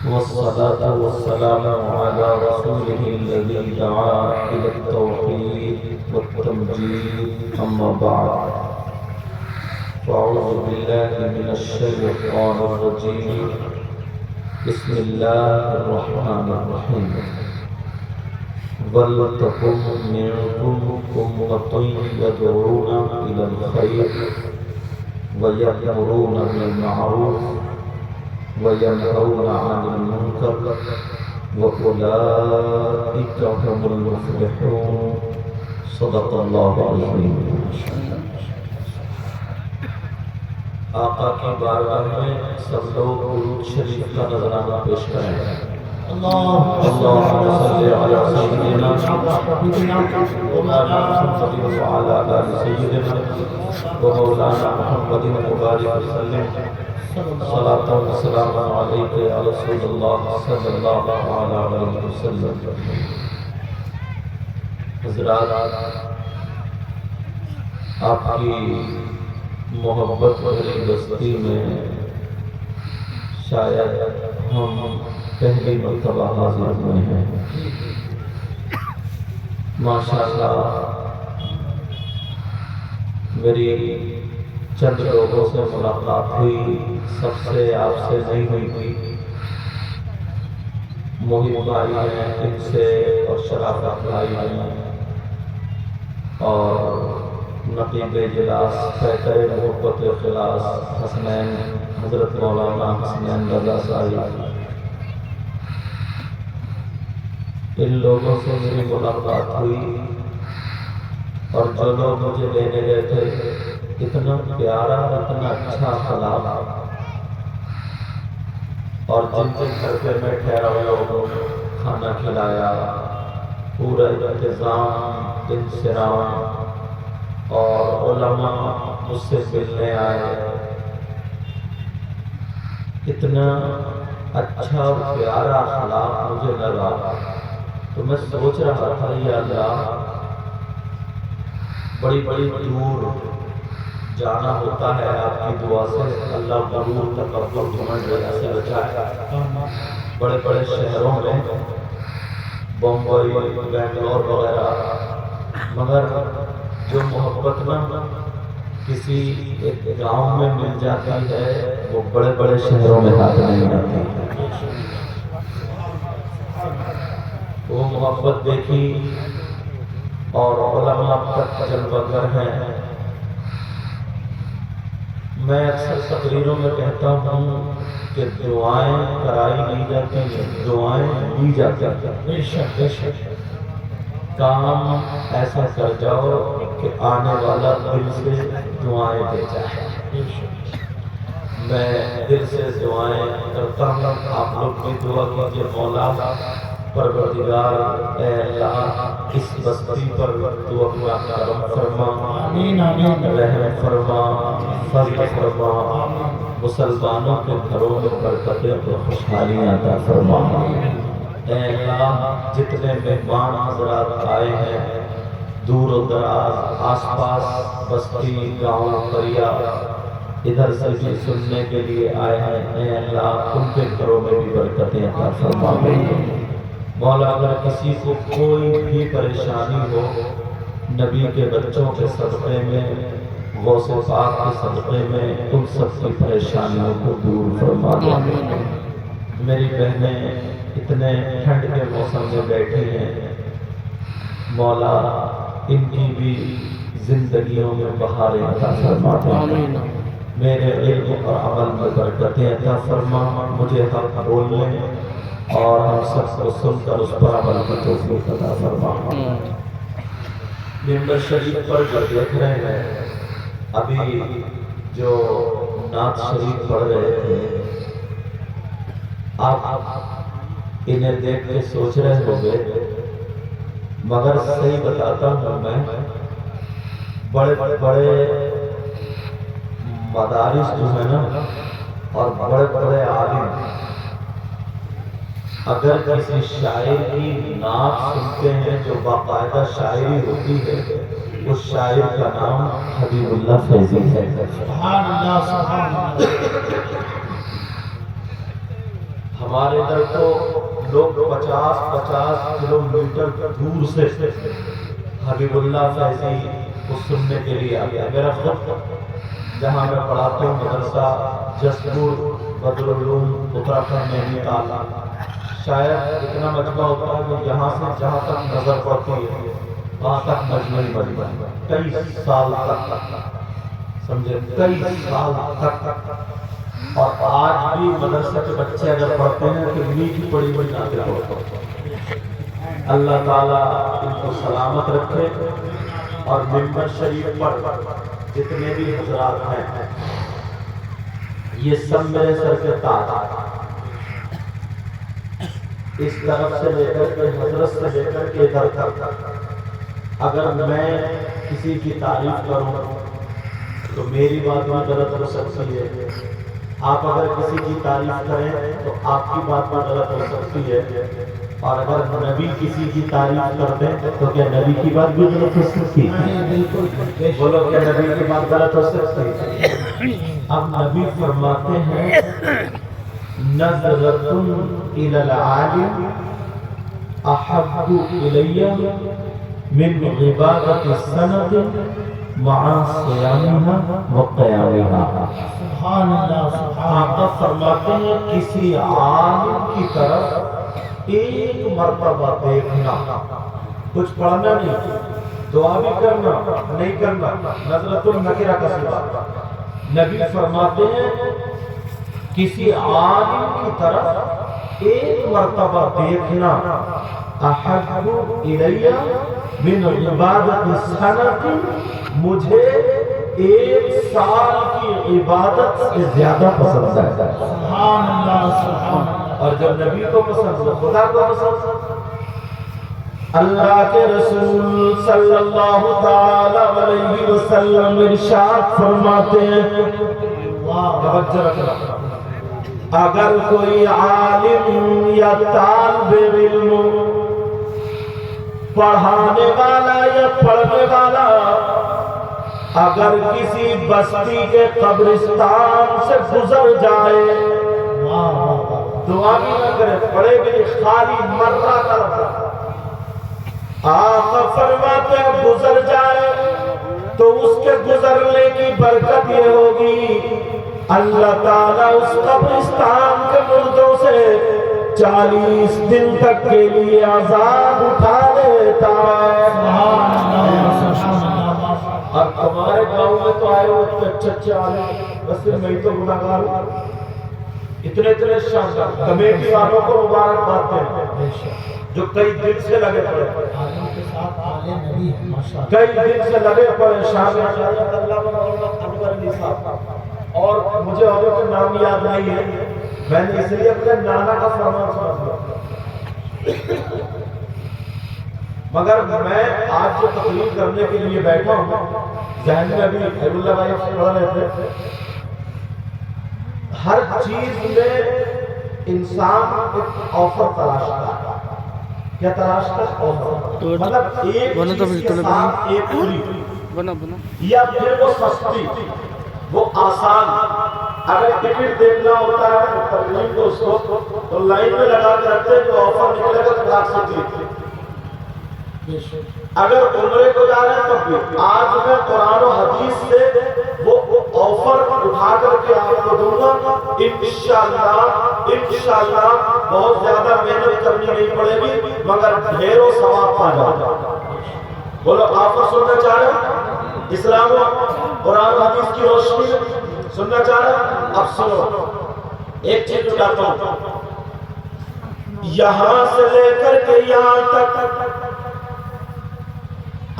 والصلاة والسلام على رسوله الذي دعا إلى التوحيد والتمجيد أما بعد فأعوذ بالله من الشيطان الرجيم بسم الله الرحمن الرحيم وَلْتَكُن مِّنكُمْ أُمَّةٌ يَدْعُونَ إِلَى الْخَيْرِ وَيَأْمُرُونَ بِالْمَعْرُوفِ وَيَنْهَوْنَ عَنِ الْمُنكَرِ وَأُولَٰئِكَ هُمُ الْمُفْلِحُونَ صدق اللہ العظیم۔ آقا کی بارگاہ میں سب لوگ درود شریف کا نذرانہ پیش کریں۔ اللهم صل على سيدنا ومولانا محمد وعلى آل سيدنا ومولانا محمد وبارك وسلم صلاة وسلام عليك يا رسول الله صلى الله عليه وسلم۔ حضرات، آپ کی محبت بھری بستی میں شاید ہم پہلی مرتبہ حاضر ہوئے ہیں۔ ماشاءاللہ میری چند لوگوں سے ملاقات ہوئی، سب سے آپ سے نہیں ہوئی تھی۔ محب بھائی ہیں، ان سے اور شرافت بھائی ہیں، اور نقیب اجلاس پیکر محبت اخلاص حسنین حضرت مولانا حسنین رضا صاحب، ان لوگوں سے میری ملاقات ہوئی، اور جو لوگ مجھے لینے گئے تھے اتنا پیارا اتنا اچھا اخلاق، اور جن کے گھر پہ میں ٹھہرا ہوا ہوں کھانا کھلایا، پورا انتظام انصراف، اور علماء مجھ سے ملنے آئے، اتنا اچھا اور پیارا اخلاق مجھے لگا، تو میں سوچ رہا تھا یا اللہ بڑی بڑی دور جانا ہوتا ہے، آپ کی دعا سے اللہ غرور تکبر گھمنڈ سے بچائے۔ بڑے بڑے شہروں میں بمبئی بنگلور وغیرہ، مگر جو محبت نہ کسی ایک گاؤں میں مل جاتی ہے وہ بڑے بڑے شہروں میں ہاتھ نہیں آتی۔ وہ محبت دیکھی، اور علماء تک جلوہ گر ہیں۔ میں اکثر تقریروں میں کہتا ہوں کہ دعائیں کرائی نہیں جاتی ہیں، دعائیں دی جاتی ہیں۔ کام ایسا کر جاؤ کہ آنے والا دل سے دعائیں دے جائے۔ میں دل سے دعائیں کرتا ہوں، آپ لوگ بھی دعا کیجئے۔ مولا پروردگار اے اللہ، اس بستی پر تو اپنا کرم فرما، رحم فرما، فضل فرما، مسلمانوں کے گھروں میں برکتیں اور خوشحالیاں عطا فرما۔ اے اللہ، جتنے مہمان حضرات آئے ہیں دور و دراز، آس پاس بستی گاؤں قریہ ادھر سے بھی سننے کے لیے آئے ہیں، اے اللہ ان کے گھروں میں بھی برکتیں عطا فرما۔ مولا اگر کسی کو کوئی بھی پریشانی ہو، نبی کے بچوں کے صدقے میں، غوث پاک کے صدقے میں ان سب کی پریشانیوں کو دور فرما دے۔ میری بہنیں اتنے ٹھنڈ کے موسم میں بیٹھی ہیں، مولا ان کی بھی زندگیوں میں بہاریں عطا فرما دے۔ میرے علم اور عمل میں برکتیں عطا فرما، مجھے حق بولنے اور ہم سب کو سن کر اس پر عمل کی توفیق عطا فرما۔ ممبر شریف پر جو دیکھ رہے ہیں، ابھی جو نعت شریف پڑھ رہے تھے، آپ انہیں دیکھ کے سوچ رہے ہوگے، مگر صحیح بتاتا ہوں میں، بڑے بڑے مدارس جو ہے نا اور بڑے بڑے عالم اگر کسی شاعر کی نعت سنتے ہیں جو باقاعدہ شاعری ہوتی ہے، اس شاعر کا نام حبیب اللہ فیضی ہے۔ سبحان اللہ، سبحان اللہ۔ ہمارے ادھر تو لوگ 50 کلومیٹر دور سے حبیب اللہ فیضی کو سننے کے لیے آتے ہیں۔ میرا خود جہاں میں پڑھاتا ہوں مدرسہ جسپور بدر العلوم اتراکھنڈ میں نینی تال، شاید اتنا مجمع ہوتا ہے کہ یہاں سے جہاں تک نظر پڑتی ہے وہاں تک مجمعی مجمع کئی سال تک، سمجھے، کئی سال تک۔ اور آج بھی مدرسہ کے بچے اگر پڑھتے ہیں تو میٹھی پڑی بڑی نازل پڑھتے ہیں۔ اللہ تعالیٰ ان کو سلامت رکھے، اور ممبر شریف پر جتنے بھی حضرات ہیں یہ سب میرے سر کے تاج، اس طرف سے لے کر کے حضرت سے لے کر کے ادھر تک اگر میں کسی کی تعریف کروں تو میری بات بھی غلط ہو سکتی ہے، آپ اگر کسی کی تعریف کریں تو آپ کی بات بھی غلط ہو سکتی ہے، اور اگر نبی کسی کی تعریف کرتے ہیں تو کیا نبی کی بات بھی غلط ہو سکتی ہے؟ بولو، کیا نبی کی بات غلط ہو سکتی ہے؟ اب نبی فرماتے ہیں نظرۃ الی العالم احب الی من عبادۃ السنۃ مع صیامها وقیامها۔ سبحان اللہ، آقا فرماتے ہیں کسی عالم کی طرف ایک مرتبہ دیکھنا، کچھ پڑھنا نہیں، دعا بھی کرنا نہیں کرنا، نظرۃ النکرہ کا سوا۔ نبی فرماتے ہیں کسی عالم کی طرف ایک مرتبہ دیکھنا احب الی من عبادۃ السنۃ، مجھے 1 سال کی عبادت سے زیادہ پسند ہے۔ سبحان اللہ، سبحان اللہ۔ اور جب نبی کو پسند ہو خدا کو پسند، اللہ کے رسول صلی اللہ تعالی علیہ وسلم ارشاد فرماتے ہیں، توجہ رکھنا، اگر کوئی عالم یا طالب علم، پڑھانے والا یا پڑھنے والا اگر کسی بستی کے قبرستان سے گزر جائے، دعا بھی نہ کرے، پڑھے بھی خالی مرہ کر، آقا فرماتے ہیں گزر جائے تو اس کے گزرنے کی برکت یہ ہوگی اللہ تعالیٰ اس قبرستان کے مردوں سے 40 دن تک کے لیے عذاب اٹھا لیتا ہے۔ اور ہمارے گاؤں میں تو آئے ہوئے اچھے اچھے عالم، بس پھر میں تو گناہگار ہوں، اتنے شاندار کمیٹی والوں کو مبارکباد ہیں جو کئی دن سے لگے پڑے، کئی دن سے لگے پڑے، شاہ اور مجھے عورتوں کے نام یاد نہیں ہے، میں نے اس لیے اپنے نانا کا فرمان سنا دیا، مگر میں آج جو تقریر کرنے کے لیے بیٹھا ہوں ذہن میں ابھی حبیب اللہ بھائی پڑھ رہے تھے، ہر چیز میں انسان ایک آفر تلاشتا ہے۔ کیا تلاشتا ہے؟ آفر، مطلب ایک چیز کے ساتھ ایک پوری، یا پھر وہ سستی، وہ آسان۔ اگر ٹکٹ دیکھنا ہوتا ہے تو تقریب کو اس کو تو لائن میں لگا کے رکھتے ہیں، جو آفر نکلے گا تو لاکھ سے دیکھتے۔ اگر عمرے کو جا رہے ہیں تو بھی آج میں قرآن و حدیث سے وہ آفر اٹھا کر کے آپ کو دوں گا، انشاءاللہ بہت زیادہ محنت کرنی نہیں پڑے گی مگر ڈھیروں ثواب پا جاؤ۔ بولو، آفر سننا چاہ رہے اسلام و قرآن و حدیث کی روشنی میں سننا چاہ رہے؟ اب سنو، ایک چیز بتاتا ہوں، یہاں سے لے کر کے یہاں تک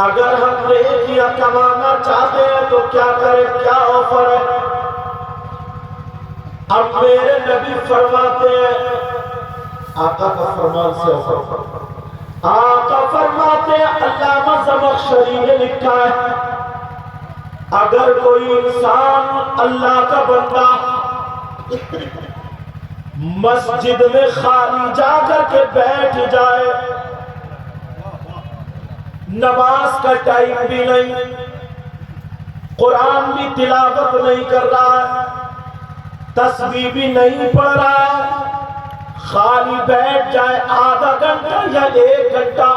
اگر ہم نیکیاں کمانا چاہتے ہیں تو کیا کریں؟ کیا آفر ہے؟ اب میرے نبی فرماتے ہیں، آقا کا فرمان سے آفر، آقا فرماتے ہیں، علامہ زمخشری نے لکھا ہے، اگر کوئی انسان اللہ کا بندہ مسجد میں خالی جا کر کے بیٹھ جائے، نماز کا ٹائم بھی نہیں، قرآن بھی تلاوت نہیں کر رہا ہے، تسبیح بھی نہیں پڑھ رہا ہے، خالی بیٹھ جائے آدھا گھنٹہ یا 1 گھنٹہ،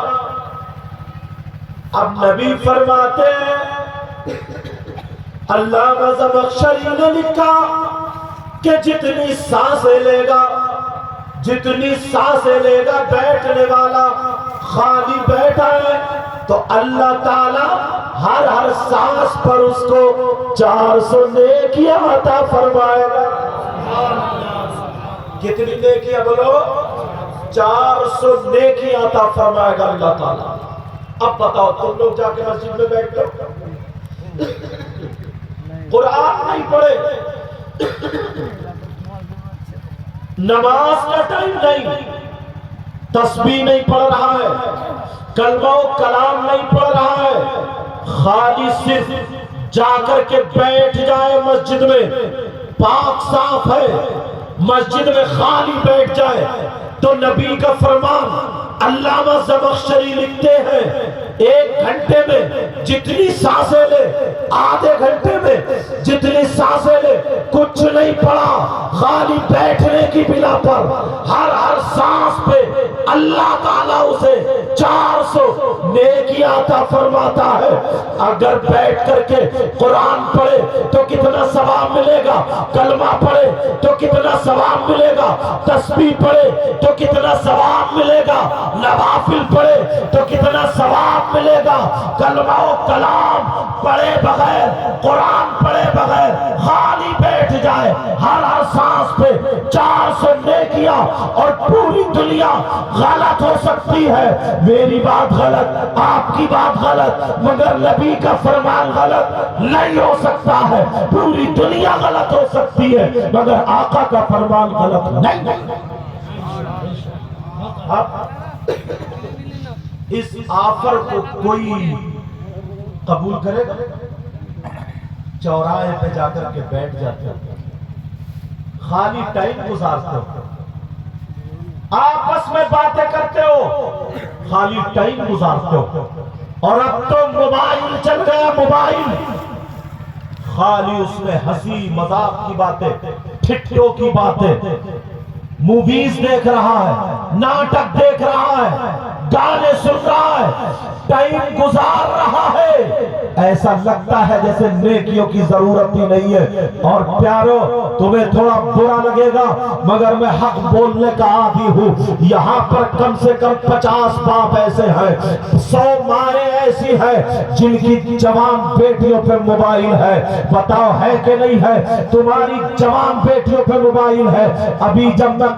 اب نبی فرماتے ہیں علامہ زمخشری نے لکھا کہ جتنی سانسیں لے گا بیٹھنے والا خالی بیٹھا ہے تو اللہ تعالی ہر سانس پر اس کو 400 نیکیاں عطا فرمائے گا۔ کتنی نیکیاں بولو؟ 400 نیکیاں عطا فرمائے گا اللہ تعالی۔ اب بتاؤ تم لوگ جا کے مسجد میں بیٹھتے ہو، قرآن نہیں پڑھے، نماز کا ٹائم نہیں، تسبیح نہیں پڑھ رہا ہے، کلمہ و کلام نہیں پڑھ رہا ہے، خالی صرف جا کر کے بیٹھ جائے مسجد میں، پاک صاف ہے، مسجد میں خالی بیٹھ جائے تو نبی کا فرمان علامہ زمخشری لکھتے ہیں 1 گھنٹے میں جتنی سانسیں لے، آدھے گھنٹے میں جتنی سانسیں لے، کچھ نہیں پڑا، خالی بیٹھنے کی بنا پر ہر سانس پہ اللہ تعالیٰ اسے 400 نیکیاں عطا فرماتا ہے۔ اگر بیٹھ کر کے قرآن پڑھے تو کتنا ثواب ملے گا، کلمہ پڑھے تو کتنا ثواب ملے گا، تسبیح پڑھے تو کتنا ثواب ملے گا، نوافل پڑھے تو کتنا ثواب ملے گا، کلمہ و کلام پڑھے بغیر، قرآن پڑھے بغیر خالی بیٹھ جائے، ہر سانس پہ 400 نیکیاں، اور پوری دنیا غلط ہو سکتی ہے، میری بات غلط، آپ کی بات غلط، مگر نبی کا فرمان غلط نہیں ہو سکتا ہے، پوری دنیا غلط ہو سکتی ہے مگر آقا کا فرمان غلط نہیں۔ اب اس آفر کو کوئی قبول کرے گا؟ چوراہے پہ جا کر کے بیٹھ جاتے ہو، خالی ٹائم گزارتے ہو، آپس میں باتیں کرتے ہو، خالی ٹائم گزارتے ہو، اور اب تو موبائل چل گیا، موبائل خالی اس میں ہنسی مذاق کی باتیں، ٹھٹوں کی باتیں، موویز دیکھ رہا ہے، ناٹک دیکھ رہا ہے، گانے سن رہا ہے، ٹائم گزار رہا ہے، ایسا لگتا ہے جیسے نیکیوں کی ضرورت ہی نہیں ہے۔ اور پیارو تمہیں تھوڑا برا لگے گا مگر میں حق بولنے کا عادی ہوں، یہاں پر کم سے کم 50 باپ ایسے ہیں، 100 مائیں ایسی ہیں جن کی جوان بیٹیوں پہ موبائل ہے، بتاؤ ہے کہ نہیں ہے؟ تمہاری جوان بیٹیوں پہ موبائل ہے۔ ابھی جب میں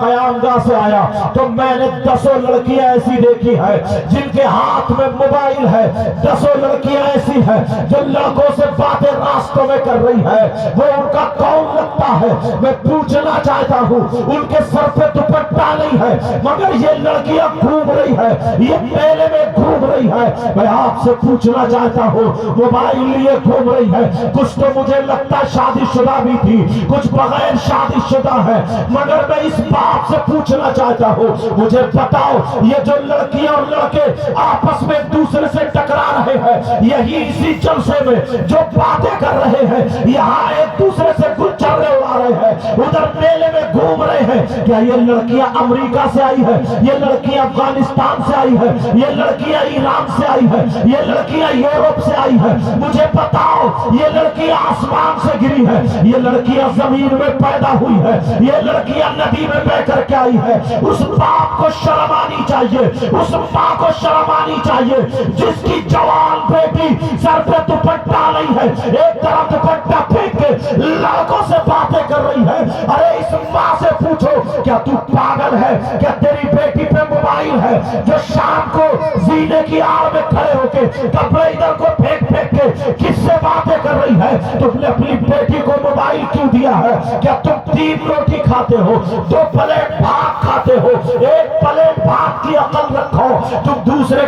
قیام گاہ سے آیا تو میں نے 10 لڑکیاں ایسی دیکھی ہے جن کے ہاتھ میں موبائل ہے، 10 لڑکیاں ایسی ہیں جو لڑکوں سے باتیں راستوں میں کر رہی ہے، وہ ان کا کون لگتا ہے؟ میں پوچھنا چاہتا ہوں، ان کے سر پہ دوپٹہ نہیں ہے مگر یہ لڑکیاں گھوم رہی ہے، یہ میلے میں گھوم رہی ہے۔ میں آپ سے پوچھنا چاہتا ہوں، موبائل لیے گھوم رہی ہے، کچھ تو مجھے لگتا شادی شدہ بھی تھی، کچھ بغیر شادی شدہ ہے، مگر میں اس باپ سے پوچھنا چاہتا ہوں، مجھے بتاؤ یہ جو لڑکیاں اور لڑکے آپس میں ایک دوسرے سے ٹکرا رہے ہیں، یہی اسی جلسے میں جو باتیں کر رہے ہیں، یہاں ایک دوسرے سے گلچرے اڑا رہے ہیں، ادھر میلے میں گھوم رہے ہیں، کیا یہ لڑکیاں امریکہ سے آئی ہے؟ یہ لڑکیاں افغانستان سے آئی ہے؟ یہ لڑکیاں ایران سے آئی ہے؟ یہ لڑکیاں یورپ سے آئی ہے؟ مجھے بتاؤ یہ لڑکیاں آسمان سے گری ہے؟ یہ لڑکیاں زمین میں پیدا ہوئی ہے؟ یہ لڑکیاں ندی میں بہ کر کے آئی ہے؟ اس باپ کو شرم آنی چاہیے، اس ماں کو شرم آنی چاہیے جس کی جوان بیٹی سر پہ دوپٹہ نہیں ہے، ایک طرف دوپٹہ پھینک کے لڑکوں سے باتیں کر رہی ہے۔ ارے اس ماں سے پوچھو کیا تو پاگل ہے؟ کیا تیری بیٹی پہ موبائل ہے جو شام کو زینے کی آڑ میں کھڑے ہو کے کپڑے ادھر کو پھینک پھینک کے کس سے باتیں کر رہی ہے؟ تم نے اپنی بیٹی کو موبائل کیوں دیا ہے؟ کیا تم 3 روٹی کھاتے ہو، 2 پلیٹ بھات کھاتے ہو؟ ایک پلیٹ بھات کی عقل رکھو، تم دوسرے